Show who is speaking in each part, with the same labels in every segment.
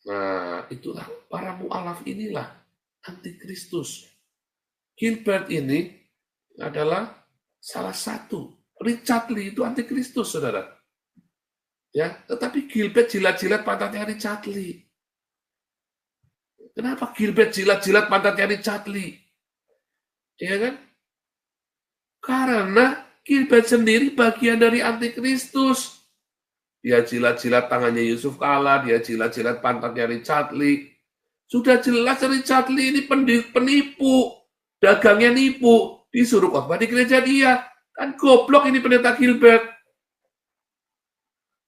Speaker 1: Nah, itulah para mu'alaf inilah antikristus. Gilbert ini adalah salah satu. Richard Lee itu antikristus, saudara. Ya, tetapi Gilbert jilat-jilat pantatnya Richard Lee. Kenapa Gilbert jilat-jilat pantatnya Richard Lee? Ya kan? Karena Gilbert sendiri bagian dari antikristus. Dia jilat-jilat tangannya Yusuf Kala, dia jilat-jilat pantatnya Richard Lee. Sudah jelas Richard Lee ini penipu, dagangnya nipu, disuruh khotbah di gereja dia. Kan goblok ini pendeta Gilbert.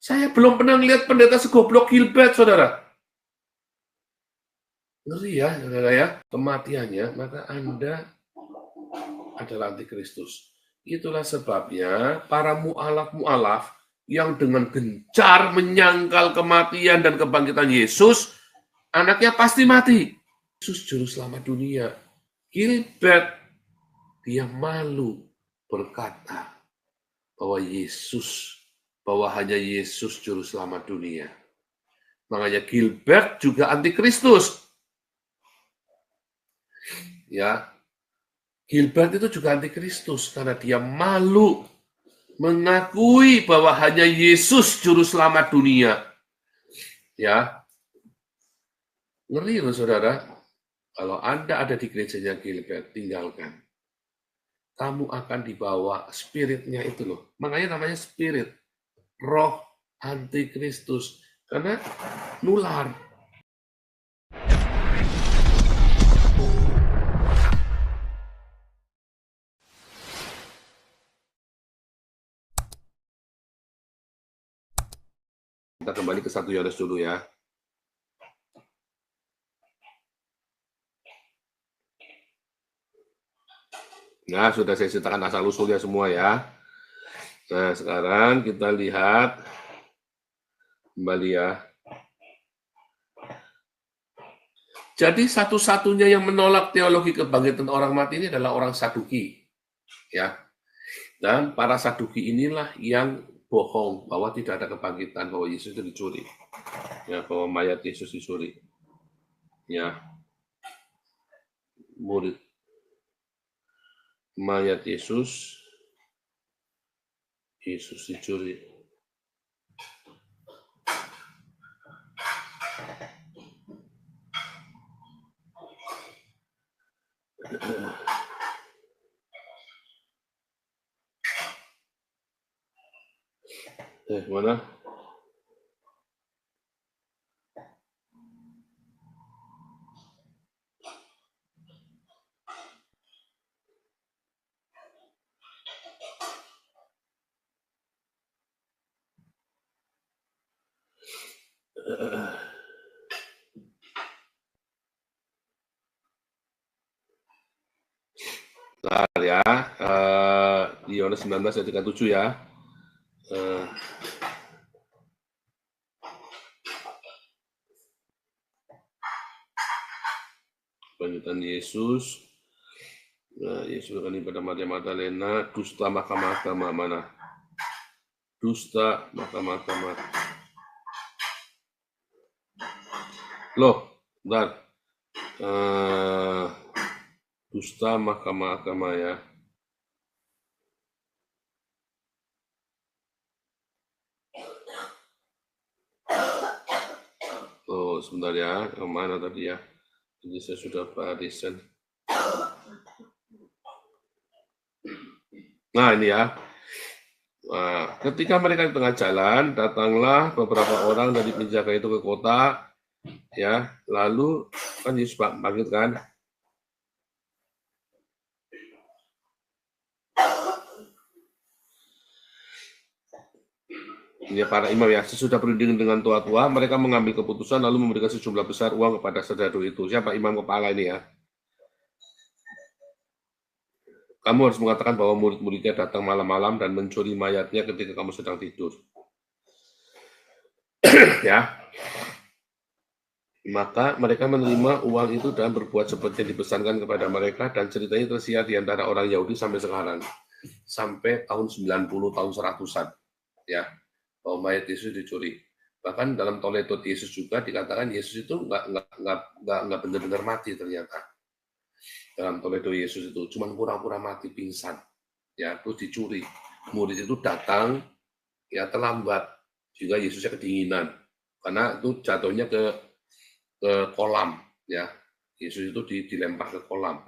Speaker 1: Saya belum pernah lihat pendeta segoblok Gilbert, saudara. Ngeri ya, saudara ya, kematiannya, maka Anda adalah antikristus. Itulah sebabnya para mu'alaf-mu'alaf yang dengan gencar menyangkal kematian dan kebangkitan Yesus, anaknya pasti mati. Yesus juru selamat dunia. Gilbert, dia malu berkata bahwa hanya Yesus juru selamat dunia. Makanya Gilbert juga antikristus. Ya, Gilbert itu juga antikristus karena dia malu mengakui bahwa hanya Yesus juru selamat dunia. Ya, ngeri loh saudara. Kalau Anda ada di gerejanya Gilbert, tinggalkan. Kamu akan dibawa spiritnya itu loh. Makanya namanya spirit. Roh antikristus. Karena nular. Kita kembali ke 1 Yohanes dulu ya. Nah, sudah saya ceritakan asal-usulnya semua ya. Nah, sekarang kita lihat kembali ya. Jadi satu-satunya yang menolak teologi kebangkitan orang mati ini adalah orang Saduki. Ya. Dan para Saduki inilah yang bohong bahwa tidak ada kebangkitan, bahwa Yesus itu dicuri. Ya, bahwa mayat Yesus dicuri. Ya. Murid mayat Yesus dicuri. Mana? Bentar ya, di Yohanes 19 ayat 37 ya. Kebangkitan Yesus. Nah, Yesus akan pada Maria Magdalena, dusta mahkamah mana? Dusta mahkamah. Loh, bentar. Dusta mahkamah ya. Oh, sebentar ya. Yang mana tadi ya? Jadi saya sudah barisan. Nah, ini ya. Nah, ketika mereka di tengah jalan, datanglah beberapa orang dari penjaga itu ke kota, ya. Lalu kan Yesus bangkit kan? Ini para imam ya, sesudah berunding dengan tua-tua, mereka mengambil keputusan lalu memberikan sejumlah besar uang kepada serdadu itu. Siapa imam kepala ini ya? Kamu harus mengatakan bahwa murid-muridnya datang malam-malam dan mencuri mayatnya ketika kamu sedang tidur. Ya. Maka mereka menerima uang itu dan berbuat seperti yang dipesankan kepada mereka, dan ceritanya tersiar di antara orang Yahudi sampai sekarang. Sampai tahun 90, tahun 100-an. Ya. Bahwa mayat Yesus dicuri. Bahkan dalam Toledo Yesus juga dikatakan Yesus itu nggak benar-benar mati ternyata. Dalam Toledo Yesus itu cuma pura-pura mati pingsan, ya terus dicuri. Murid itu datang ya terlambat, sehingga Yesusnya kedinginan karena itu jatuhnya ke kolam, ya Yesus itu dilempar ke kolam.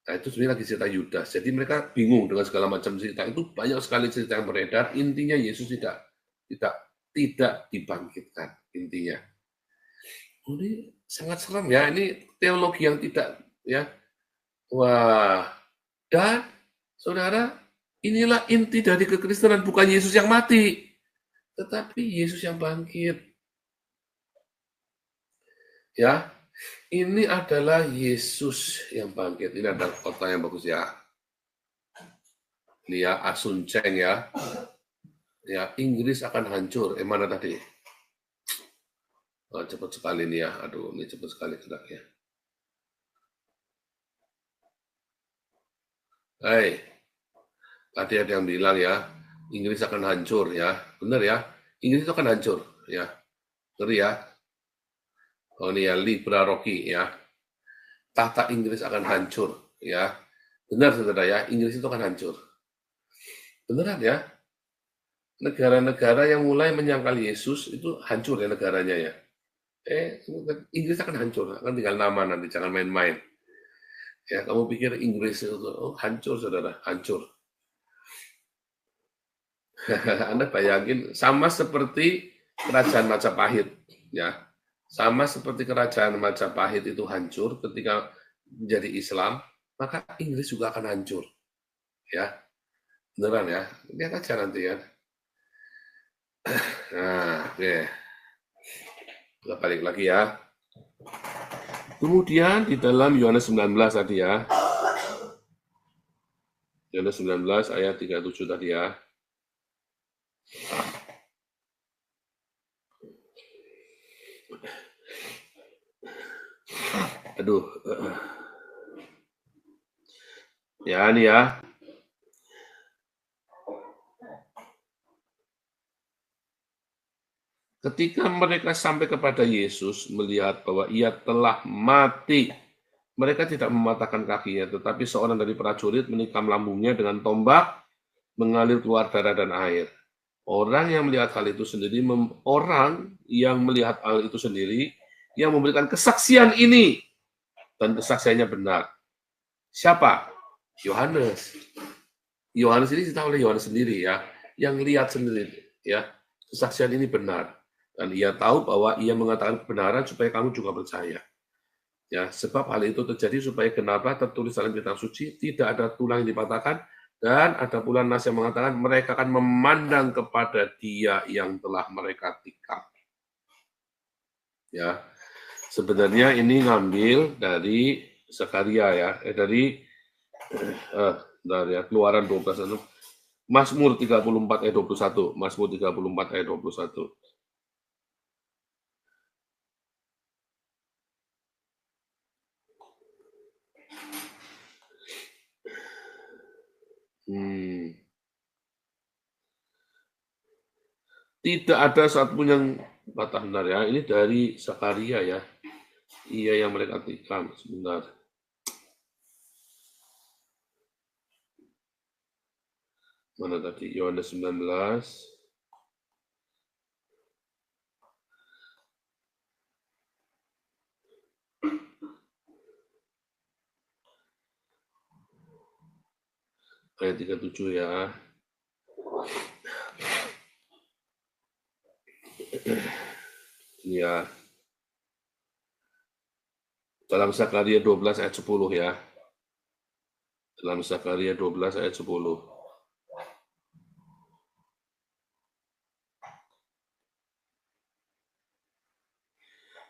Speaker 1: Nah itu sebenarnya lagi cerita Yudas. Jadi mereka bingung dengan segala macam cerita itu, banyak sekali cerita yang beredar. Intinya Yesus tidak dibangkitkan intinya. Ini sangat serem ya. Ini teologi yang tidak ya. Wah. Dan saudara, inilah inti dari kekristenan, bukan Yesus yang mati, tetapi Yesus yang bangkit. Ya, ini adalah Yesus yang bangkit. Ini adalah kota yang bagus ya. Ini ya Asunceng ya. Ya, Inggris akan hancur. Mana tadi? Oh, cepat sekali nih ya. Aduh, ini cepat sekali geraknya. Hai, tadi ada yang bilang ya, Inggris akan hancur ya. Benar ya? Inggris itu akan hancur ya. Ngeri ya. Oh ini ya, Libra Rocky ya. Tahta Inggris akan hancur ya. Benar saudara ya, Inggris itu akan hancur. Beneran ya. Negara-negara yang mulai menyangkal Yesus itu hancur ya negaranya ya. Inggris akan hancur, akan tinggal nama nanti, jangan main-main. Ya, kamu pikir Inggris itu hancur saudara, hancur. Anda bayangin sama seperti kerajaan Majapahit ya. Sama seperti kerajaan Majapahit itu hancur ketika menjadi Islam, maka Inggris juga akan hancur. Ya. Beneran ya. Lihat aja nanti ya. Nah, oke. Kita balik lagi ya. Kemudian di dalam Yohanes 19 tadi ya. Yohanes 19 ayat 37 tadi ya. Aduh. Ya, ini ya. Ketika mereka sampai kepada Yesus, melihat bahwa ia telah mati, mereka tidak mematahkan kakinya, tetapi seorang dari prajurit menikam lambungnya dengan tombak, mengalir keluar darah dan air. Orang yang melihat hal itu sendiri, yang memberikan kesaksian ini, dan kesaksiannya benar. Siapa? Yohanes. Yohanes ini ditahu oleh Yohanes sendiri ya, yang lihat sendiri ya, kesaksian ini benar. Dan ia tahu bahwa ia mengatakan kebenaran supaya kamu juga percaya. Ya, sebab hal itu terjadi supaya genaplah tertulis dalam kitab suci, tidak ada tulang yang dipatahkan, dan ada pula nas yang mengatakan mereka akan memandang kepada Dia yang telah mereka tikam. Ya, sebenarnya ini ngambil dari Zakaria ya, dari Keluaran 12, Mazmur 34 ayat 21, Mazmur 34 ayat 21. Tidak ada satupun yang patah benar ya. Ini dari Zakaria ya. Iya yang mereka tikam. Sebentar. Mana tadi? Yohanes 19. Ayat 37 ya. Ya. Dalam Zakaria 12 ayat 10 ya. Dalam Zakaria 12 ayat 10.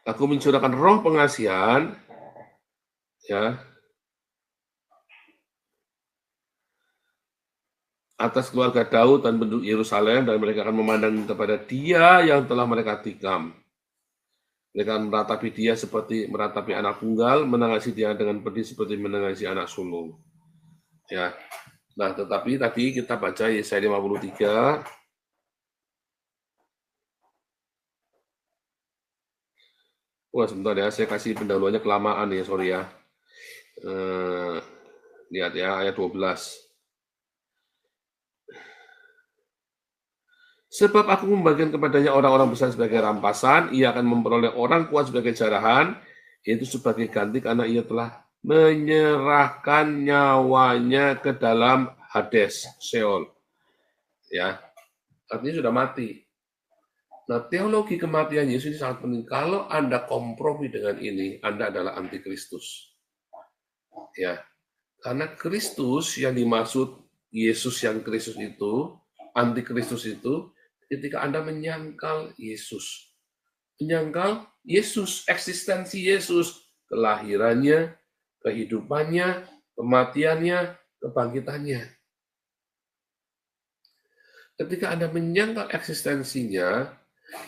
Speaker 1: Aku mencurahkan roh pengasihan ya atas keluarga Daud dan penduduk Yerusalem, dan mereka akan memandang kepada Dia yang telah mereka tikam. Mereka akan meratapi Dia seperti meratapi anak tunggal, menangisi Dia dengan pedih seperti menangisi anak sulung. Ya. Nah, tetapi tadi kita baca Yesaya 53 Wah, sebentar ya, saya kasih pendahuluannya kelamaan ya, sorry ya. Lihat ya, ayat 12. Sebab aku membagikan kepadanya orang-orang besar sebagai rampasan, ia akan memperoleh orang kuat sebagai jarahan, yaitu sebagai ganti karena ia telah menyerahkan nyawanya ke dalam Hades, Sheol. Ya, artinya sudah mati. Nah, teologi kematian Yesus ini sangat penting. Kalau Anda kompromi dengan ini, Anda adalah antikristus. Ya, karena Kristus yang dimaksud Yesus yang Kristus itu, antikristus itu, ketika Anda menyangkal Yesus. Menyangkal Yesus, eksistensi Yesus, kelahirannya, kehidupannya, kematiannya, kebangkitannya. Ketika Anda menyangkal eksistensinya,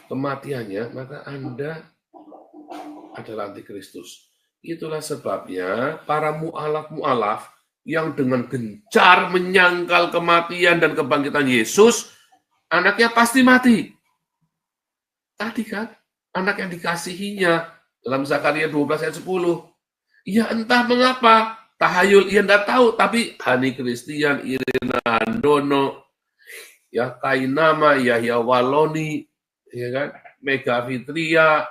Speaker 1: kematiannya, maka Anda adalah antikristus. Itulah sebabnya para mu'alaf-mu'alaf yang dengan gencar menyangkal kematian dan kebangkitan Yesus, anaknya pasti mati. Tadi kan, anak yang dikasihinya dalam Zakaria 12 ayat 10. Ya entah mengapa, tahayul ia tidak tahu, tapi Hani Kristian, Irina Handono, ya Kainama, Yahya Waloni, ya kan, Mega Fitria,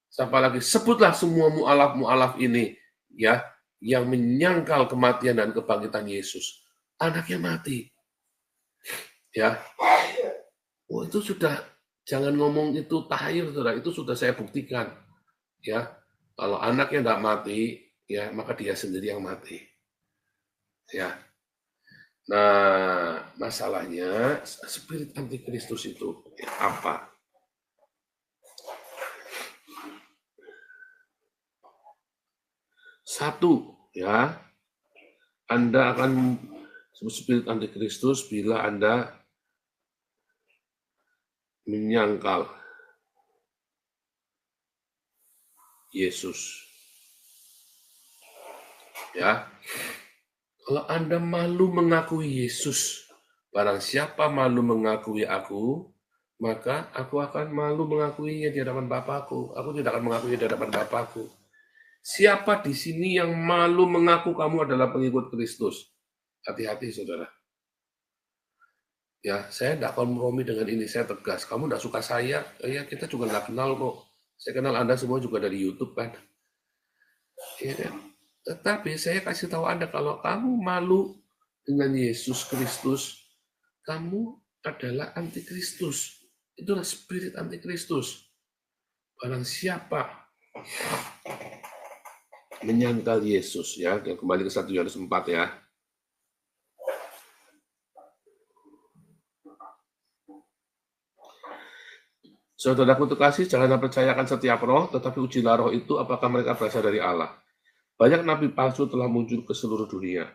Speaker 1: siapa lagi, sebutlah semua mu'alaf-mu'alaf ini, ya, yang menyangkal kematian dan kebangkitan Yesus. Anaknya mati. Ya, oh, itu sudah, jangan ngomong itu tahayul, saudara, itu sudah saya buktikan. Ya, kalau anaknya tidak mati, ya maka dia sendiri yang mati. Ya. Nah, masalahnya spirit antikristus itu apa? Satu, ya, Anda akan spirit antikristus bila Anda menyangkal Yesus. Ya, kalau Anda malu mengakui Yesus, barang siapa malu mengakui aku, maka aku akan malu mengakuinya di hadapan Bapakku. Aku tidak akan mengakuinya di hadapan Bapakku. Siapa di sini yang malu mengaku kamu adalah pengikut Kristus? Hati-hati, saudara. Ya, saya tidak kompromi dengan ini. Saya tegas. Kamu tidak suka saya? Ya, kita juga nggak kenal kok. Saya kenal Anda semua juga dari YouTube kan. Ya, kan? Tetapi saya kasih tahu Anda kalau kamu malu dengan Yesus Kristus, kamu adalah antikristus. Itulah spirit antikristus. Barang siapa menyangkal Yesus, ya, kembali ke 1 Yohanes 4 ya. Saudaraku terkasih, janganlah percayakan setiap roh, tetapi ujilah roh itu apakah mereka berasal dari Allah. Banyak nabi palsu telah muncul ke seluruh dunia.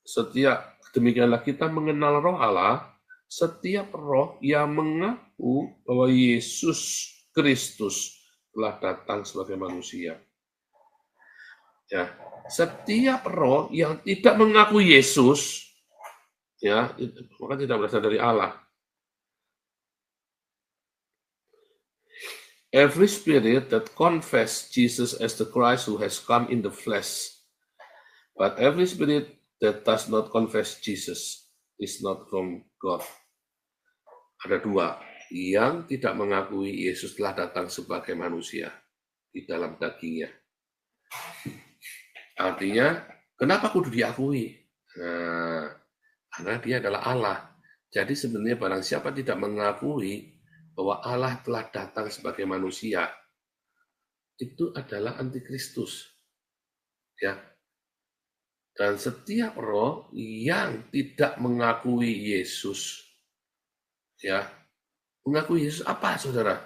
Speaker 1: Setiap demikianlah kita mengenal roh Allah, setiap roh yang mengaku bahwa Yesus Kristus telah datang sebagai manusia. Ya, setiap roh yang tidak mengaku Yesus, ya, maka tidak berasal dari Allah. Every spirit that confess Jesus as the Christ who has come in the flesh, but every spirit that does not confess Jesus is not from God. Ada dua, yang tidak mengakui Yesus telah datang sebagai manusia di dalam dagingnya. Artinya, kenapa kudu diakui? Nah, karena dia adalah Allah. Jadi sebenarnya barang siapa tidak mengakui bahwa Allah telah datang sebagai manusia, itu adalah antikristus. Ya. Dan setiap roh yang tidak mengakui Yesus, ya, mengakui Yesus apa, saudara?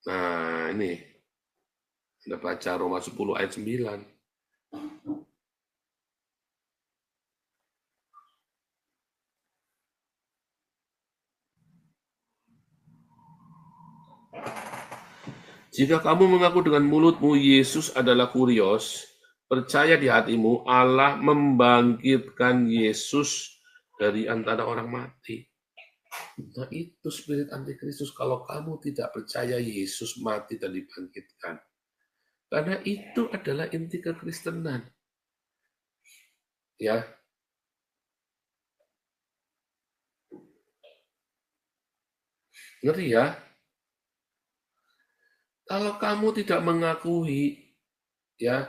Speaker 1: Nah, ini Anda baca Roma 10 ayat 9. Jika kamu mengaku dengan mulutmu Yesus adalah Kurios, percaya di hatimu Allah membangkitkan Yesus dari antara orang mati. Nah, itu spirit antikristus kalau kamu tidak percaya Yesus mati dan dibangkitkan. Karena itu adalah inti kekristenan. Ya. Ngeri ya. Kalau kamu tidak mengakui ya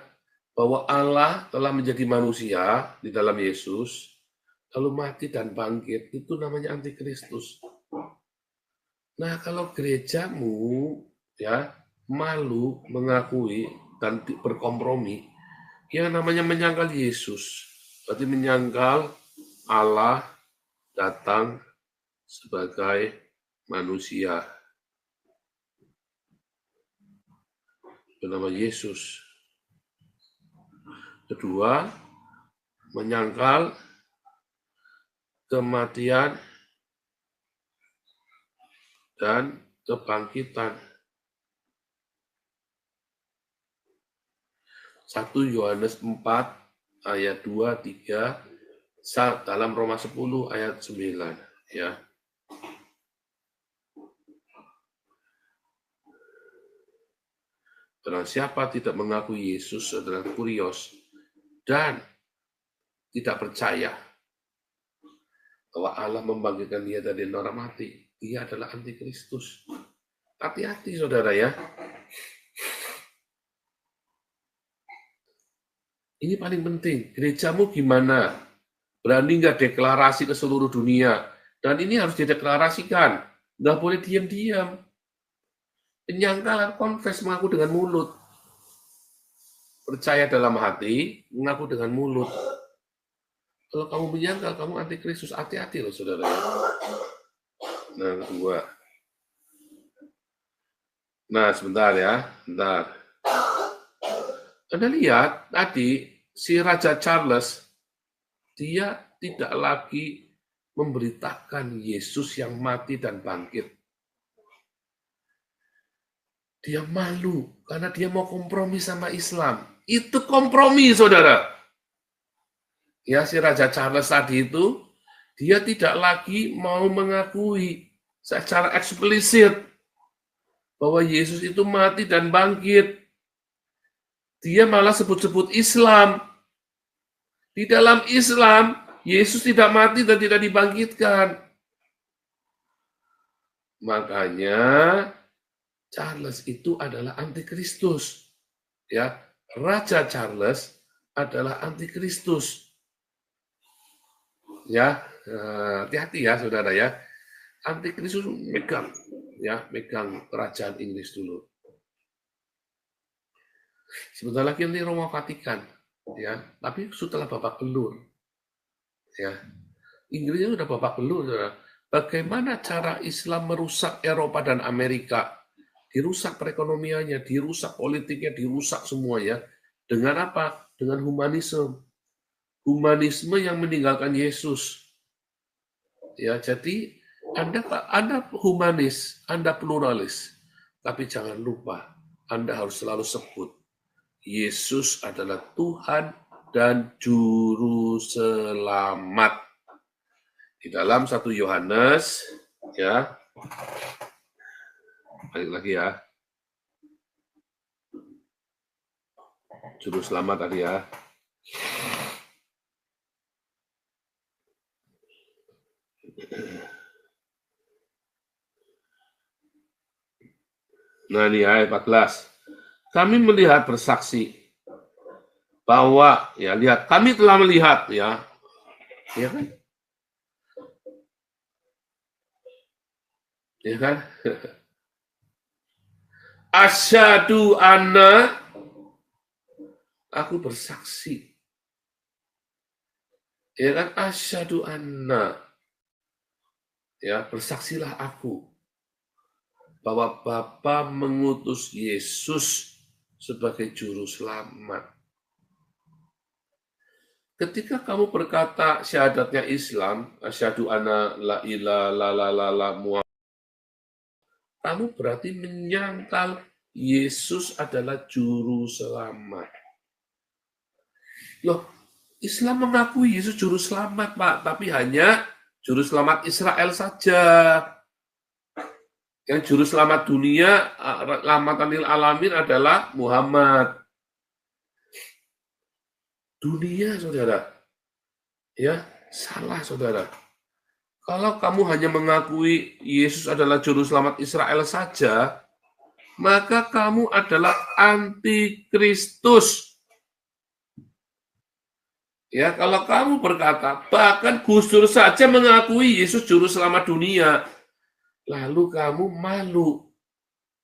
Speaker 1: bahwa Allah telah menjadi manusia di dalam Yesus, lalu mati dan bangkit, itu namanya antikristus. Nah, kalau gerejamu ya malu mengakui dan berkompromi, yang namanya menyangkal Yesus, berarti menyangkal Allah datang sebagai manusia bernama Yesus. Kedua, menyangkal kematian dan kebangkitan. 1 Yohanes 4 ayat 2, 3, dalam Roma 10 ayat 9 ya. Barang siapa tidak mengakui Yesus adalah kurios dan tidak percaya bahwa Allah membangkitkan dia dari orang mati, dia adalah antikristus. Hati-hati saudara ya. Ini paling penting. Gerejamu gimana? Berani nggak deklarasi ke seluruh dunia? Dan ini harus dideklarasikan. Nggak boleh diam-diam. Penyangkalan, confess, mengaku dengan mulut. Percaya dalam hati, mengaku dengan mulut. Kalau kamu menyangkal, kamu antikristus. Hati-hati loh saudara. Nah, kedua. Nah, sebentar ya. Bentar. Anda lihat tadi si Raja Charles, dia tidak lagi memberitakan Yesus yang mati dan bangkit. Dia malu karena dia mau kompromi sama Islam. Itu kompromi, saudara. Ya, si Raja Charles tadi itu, dia tidak lagi mau mengakui secara eksplisit bahwa Yesus itu mati dan bangkit. Dia malah sebut-sebut Islam. Di dalam Islam, Yesus tidak mati dan tidak dibangkitkan. Makanya Charles itu adalah antikristus. Ya, Raja Charles adalah antikristus. Ya, hati-hati ya saudara ya. Antikristus megang kerajaan Inggris dulu. Sebentar lagi nanti Roma Vatikan, ya. Tapi setelah babak belur, ya. Inggrisnya sudah babak belur, saudara. Bagaimana cara Islam merusak Eropa dan Amerika? Dirusak perekonomiannya, dirusak politiknya, dirusak semuanya. Dengan apa? Dengan humanisme. Humanisme yang meninggalkan Yesus. Ya, jadi Anda humanis, Anda pluralis, tapi jangan lupa Anda harus selalu sebut Yesus adalah Tuhan dan Juru Selamat. Di dalam 1 Yohanes, ya, balik lagi ya, Juru Selamat tadi ya. Nah ini ayat 14. Kami melihat bersaksi bahwa ya lihat kami telah melihat ya kan ya kan asyhadu anna, aku bersaksi ya kan, asyhadu anna, ya bersaksilah aku bahwa Bapa mengutus Yesus sebagai juru selamat. Ketika kamu berkata syahadatnya Islam, asyhadu anna la ilaha illallah, kamu berarti menyangkal Yesus adalah juru selamat. Loh, Islam mengakui Yesus juru selamat, Pak, tapi hanya Juru selamat Israel saja. Yang juru selamat dunia, rahmatan lil alamin adalah Muhammad. Dunia, saudara. Ya, salah, saudara. Kalau kamu hanya mengakui Yesus adalah juru selamat Israel saja, maka kamu adalah antikristus. Ya, kalau kamu berkata, bahkan Gus Dur saja mengakui Yesus juru selamat dunia, lalu kamu malu.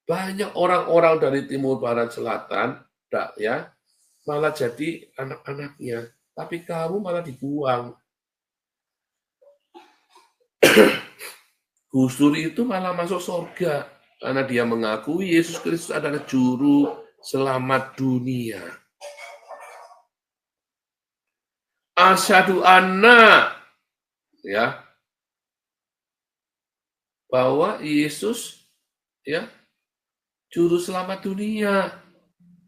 Speaker 1: Banyak orang-orang dari timur, barat, selatan, ya, malah jadi anak-anaknya. Tapi kamu malah dibuang. Gus Dur itu malah masuk surga karena dia mengakui Yesus Kristus adalah juru selamat dunia. Asyhadu anna, ya, bahwa Yesus, ya, juru selamat dunia.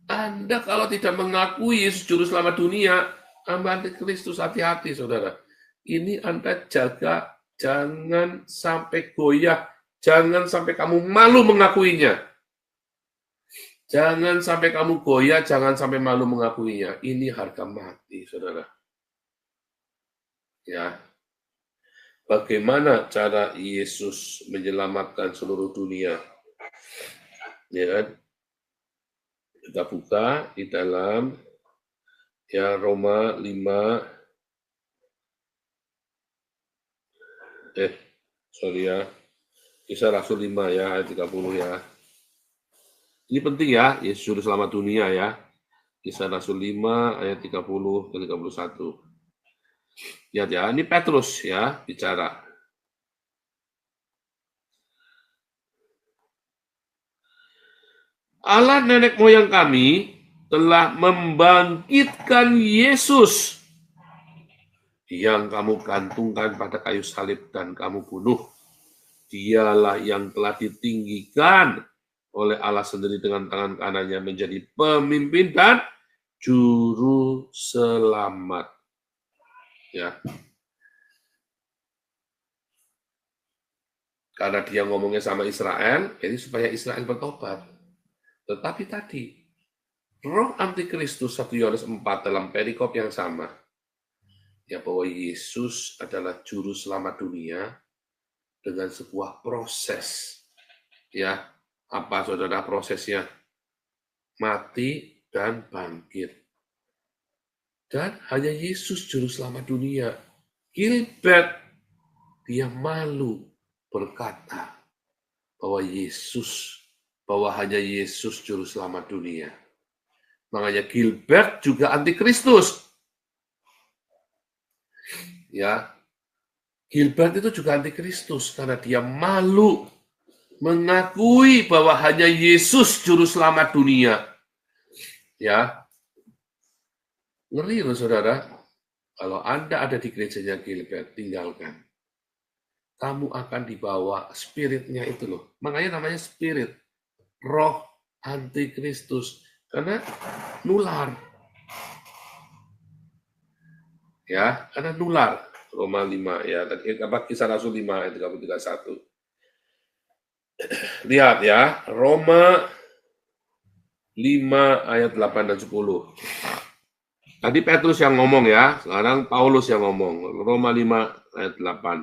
Speaker 1: Anda kalau tidak mengakui Yesus juru selamat dunia, Anda antikristus. Hati-hati, saudara. Ini Anda jaga, jangan sampai goyah, jangan sampai kamu malu mengakuinya. Jangan sampai kamu goyah, jangan sampai malu mengakuinya. Ini harga mati, saudara. Ya, bagaimana cara Yesus menyelamatkan seluruh dunia? Ya kan? Kita buka di dalam ya Roma 5, Kisah Rasul 5 ya, ayat 30 ya. Ini penting ya, Yesus juru selamat dunia ya. Kisah Rasul 5 ayat 30 ke 31. Lihat ya, ini Petrus ya bicara. Allah nenek moyang kami telah membangkitkan Yesus yang kamu gantungkan pada kayu salib dan kamu bunuh. Dialah yang telah ditinggikan oleh Allah sendiri dengan tangan kanannya menjadi pemimpin dan juru selamat. Ya. Karena dia ngomongnya sama Israel, jadi supaya Israel bertobat. Tetapi tadi, roh antikristus 1 Yohanes 4 dalam perikop yang sama, ya bahwa Yesus adalah juru selamat dunia dengan sebuah proses. Ya, apa saudara prosesnya? Mati dan bangkit. Dan hanya Yesus juru selamat dunia. Gilbert, dia malu berkata bahwa hanya Yesus juru selamat dunia. Makanya Gilbert juga antikristus. Ya, Gilbert itu juga antikristus karena dia malu mengakui bahwa hanya Yesus juru selamat dunia. Ya, ngeri loh saudara. Kalau Anda ada di gerejanya Gilbert, tinggalkan. Kamu akan dibawa spiritnya itu loh. Makanya namanya spirit. Roh antikristus. Karena nular. Ya, karena nular. Roma 5 ya, Kisah Rasul 5 ayat 31. Lihat ya, Roma 5 ayat 8 dan 10. Tadi Petrus yang ngomong ya, sekarang Paulus yang ngomong. Roma 5 ayat 8.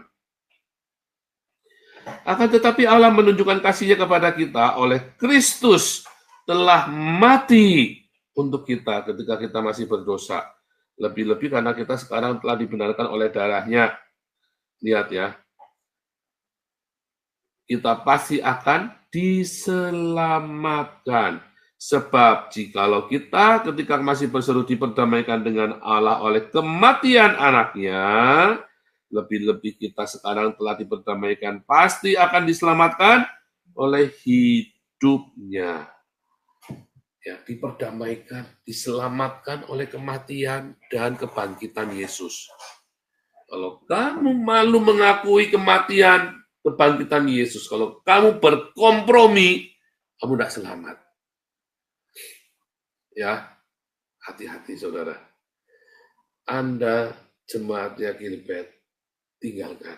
Speaker 1: Akan tetapi Allah menunjukkan kasih-Nya kepada kita oleh Kristus telah mati untuk kita ketika kita masih berdosa. Lebih-lebih karena kita sekarang telah dibenarkan oleh darah-Nya. Lihat ya. Kita pasti akan diselamatkan. Sebab jikalau kita ketika masih berseru diperdamaikan dengan Allah oleh kematian anaknya, lebih-lebih kita sekarang telah diperdamaikan, pasti akan diselamatkan oleh hidupnya. Ya, diperdamaikan, diselamatkan oleh kematian dan kebangkitan Yesus. Kalau kamu malu mengakui kematian, kebangkitan Yesus, kalau kamu berkompromi, kamu tidak selamat. Ya, hati-hati saudara. Anda jemaatnya Gilbert, tinggalkan.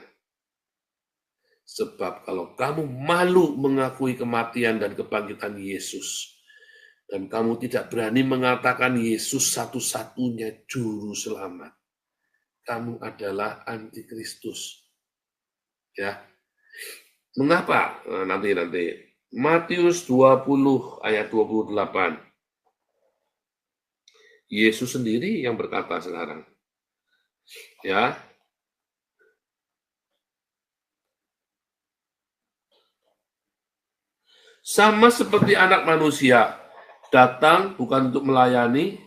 Speaker 1: Sebab kalau kamu malu mengakui kematian dan kebangkitan Yesus, dan kamu tidak berani mengatakan Yesus satu-satunya juru selamat, kamu adalah antikristus. Ya. Mengapa? Nah, nanti. Matius 20 ayat 28. Yesus sendiri yang berkata sekarang. Ya. Sama seperti anak manusia, datang bukan untuk melayani,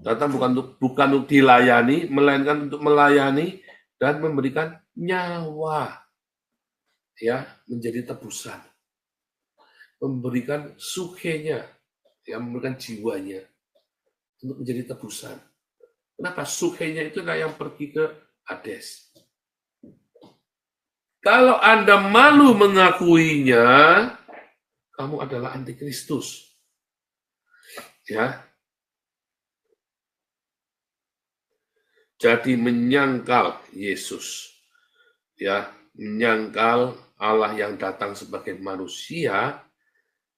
Speaker 1: datang bukan untuk dilayani, melainkan untuk melayani dan memberikan nyawa, ya, menjadi tebusan, memberikan sukenya, ya, memberikan jiwanya untuk menjadi tebusan. Kenapa? Sukenya itu yang pergi ke Hades. Kalau Anda malu mengakuinya, kamu adalah antikristus. Ya. Jadi menyangkal Yesus. Ya, menyangkal Allah yang datang sebagai manusia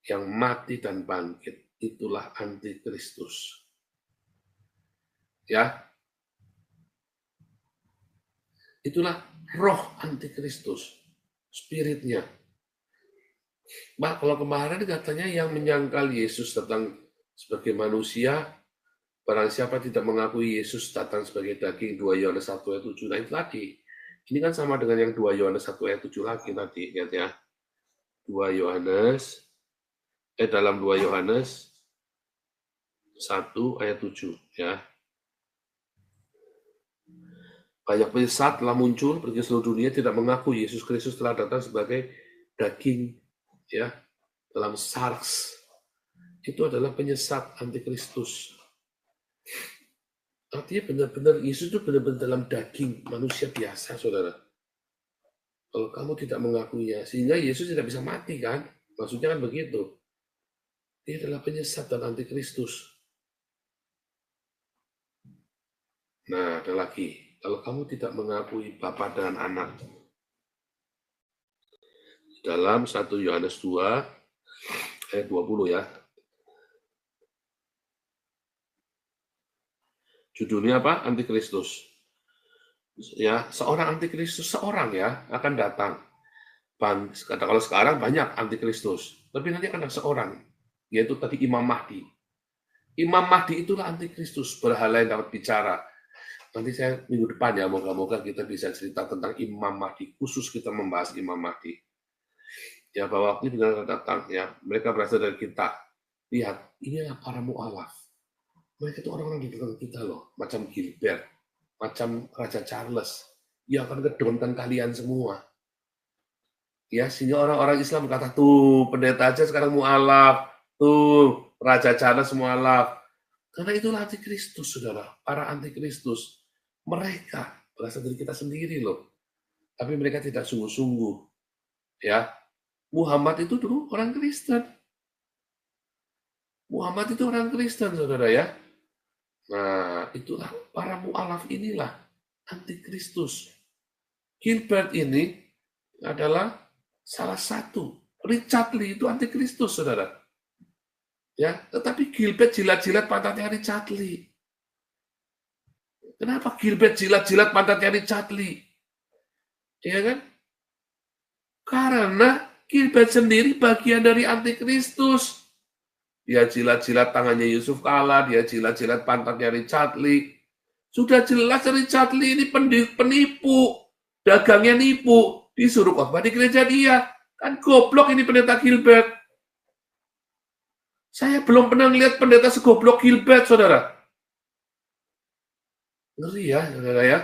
Speaker 1: yang mati dan bangkit. Itulah antikristus. Ya. Itulah roh antikristus. Spiritnya. Kalau kemarin katanya yang menyangkal Yesus datang sebagai manusia, barang siapa tidak mengakui Yesus datang sebagai daging, 2 Yohanes 1 ayat 7. Nah itu tadi. Ini kan sama dengan yang 2 Yohanes 1 ayat 7 lagi tadi. Lihat ya. 2 Yohanes, dalam 2 Yohanes 1 ayat 7. Ya. Banyak penyesat telah muncul pergi seluruh dunia tidak mengaku Yesus Kristus telah datang sebagai daging, ya, dalam sarks. Itu adalah penyesat antikristus. Artinya benar-benar Yesus itu benar-benar dalam daging manusia biasa, saudara. Kalau kamu tidak mengakuinya, sehingga Yesus tidak bisa mati kan? Maksudnya kan begitu. Dia adalah penyesat dan antikristus. Nah, ada lagi. Kalau kamu tidak mengakui Bapa dan Anak, dalam 1 Yohanes 2 ayat 20 ya. Judulnya apa? Antikristus. Ya, seorang antikristus, seorang ya akan datang. Kalau sekarang banyak antikristus, tapi nanti akan ada seorang, yaitu tadi Imam Mahdi. Imam Mahdi itulah antikristus, berhala yang dapat bicara. Nanti saya minggu depan ya, moga-moga kita bisa cerita tentang Imam Mahdi, khusus kita membahas Imam Mahdi. Ya, bahwa waktu benar datang ya, mereka berasal dari kita. Lihat, inilah para mu'alaf. Mereka itu orang-orang di belakang kita loh, macam Gilbert, macam Raja Charles, yang akan kedontan kalian semua. Ya, sehingga orang-orang Islam berkata, tuh pendeta aja sekarang mu'alaf, tuh Raja Charles mu'alaf. Karena itulah antikristus, saudara, para antikristus. Mereka berasal dari kita sendiri loh. Tapi mereka tidak sungguh-sungguh. Ya, Muhammad itu dulu orang Kristen. Muhammad itu orang Kristen, saudara ya. Nah, itulah para mu'alaf inilah antikristus. Gilbert ini adalah salah satu. Richard Lee itu antikristus, saudara. Ya, tetapi Gilbert jilat-jilat pantatnya Richard Lee. Kenapa Gilbert jilat-jilat pantatnya Richard Lee? Ya kan? Karena Gilbert sendiri bagian dari antikristus. Dia jilat-jilat tangannya Yusuf Kala, dia jilat-jilat pantatnya Richard Lee. Sudah jelas Richard Lee ini penipu, dagangnya nipu, disuruh khotbah di gereja dia. Kan goblok ini pendeta Gilbert. Saya belum pernah lihat pendeta segoblok Gilbert, saudara. Ngeri ya, saudara ya.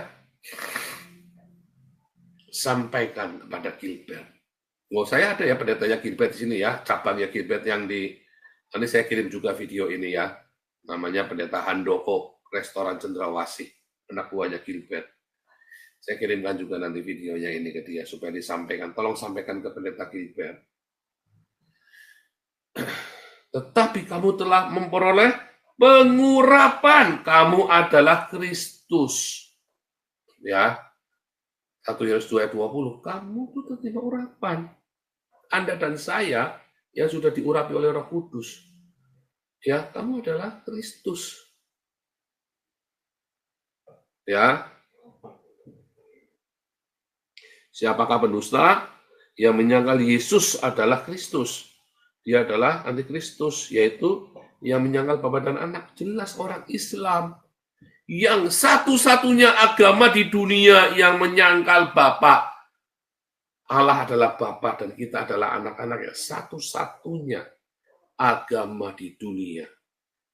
Speaker 1: Sampaikan kepada Gilbert. Saya ada ya pendetanya Gilbert di sini ya, cabangnya Gilbert yang nanti saya kirim juga video ini ya. Namanya pendeta Handoko, Restoran Cendrawasih, anak buahnya Gilbert. Saya kirimkan juga nanti videonya ini ke dia supaya disampaikan. Tolong sampaikan ke pendeta Gilbert. Tetapi kamu telah memperoleh pengurapan. Kamu adalah Kristus. Ya. 1 Yohanes 2 ayat 20, kamu itu terima urapan. Anda dan saya yang sudah diurapi oleh Roh Kudus, ya, kamu adalah Kristus. Ya, siapakah pendusta? Yang menyangkal Yesus adalah Kristus. Dia adalah antikristus, yaitu yang menyangkal Bapa dan Anak. Jelas orang Islam yang satu-satunya agama di dunia yang menyangkal Bapa. Allah adalah Bapa dan kita adalah anak-anak, ya. Satu-satunya agama di dunia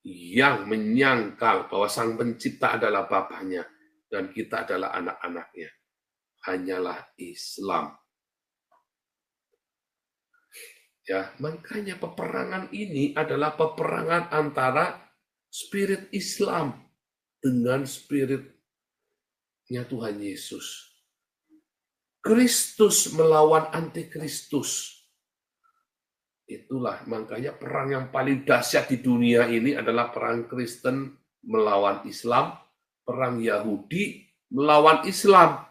Speaker 1: yang menyangkal bahwa Sang Pencipta adalah Bapaknya dan kita adalah anak-anaknya. Hanyalah Islam. Ya, makanya peperangan ini adalah peperangan antara spirit Islam dengan spiritnya Tuhan Yesus. Kristus melawan antikristus. Itulah makanya perang yang paling dahsyat di dunia ini adalah perang Kristen melawan Islam, perang Yahudi melawan Islam.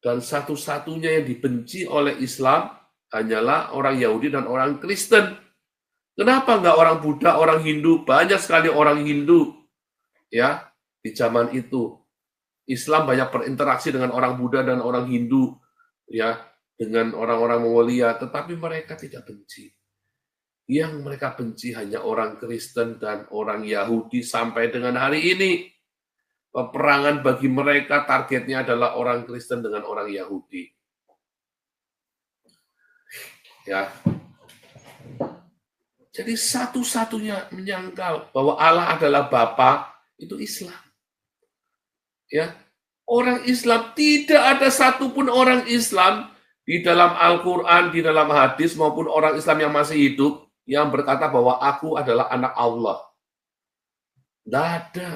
Speaker 1: Dan satu-satunya yang dibenci oleh Islam hanyalah orang Yahudi dan orang Kristen. Kenapa enggak orang Buddha, orang Hindu? Banyak sekali orang Hindu, ya, di zaman itu. Islam banyak berinteraksi dengan orang Buddha dan orang Hindu, ya, dengan orang-orang Mongolia, tetapi mereka tidak benci. Yang mereka benci hanya orang Kristen dan orang Yahudi sampai dengan hari ini. Peperangan bagi mereka targetnya adalah orang Kristen dengan orang Yahudi. Ya. Jadi satu-satunya menyangkal bahwa Allah adalah Bapa itu Islam. Ya. Orang Islam, tidak ada satupun orang Islam di dalam Al-Quran, di dalam hadis maupun orang Islam yang masih hidup yang berkata bahwa aku adalah anak Allah. Tidak ada.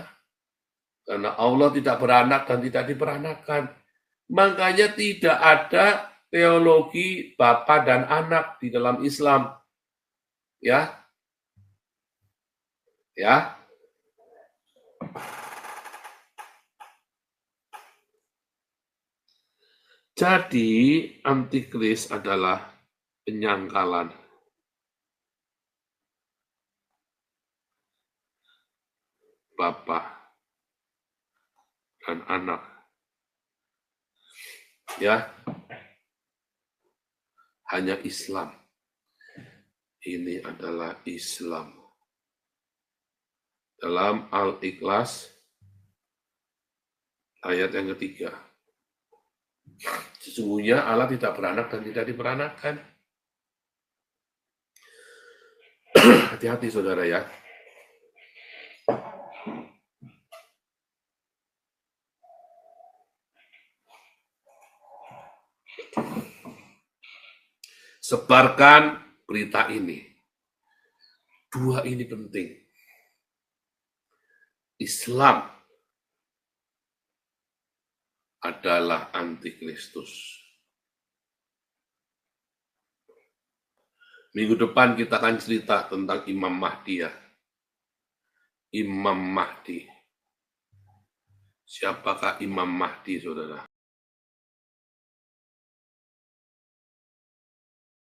Speaker 1: Karena Allah tidak beranak dan tidak diperanakan. Makanya tidak ada teologi Bapa dan Anak di dalam Islam. Ya. Ya. Jadi antikris adalah penyangkalan. Bapa dan Anak. Ya. Hanya Islam. Ini adalah Islam. Dalam Al-Ikhlas ayat yang ketiga. Sesungguhnya Allah tidak beranak dan tidak diperanakan. Hati-hati saudara ya. Sebarkan berita ini. Dua ini penting. Islam adalah antikristus. Minggu depan kita akan cerita tentang Imam Mahdi ya. Imam Mahdi. Siapakah Imam Mahdi, saudara?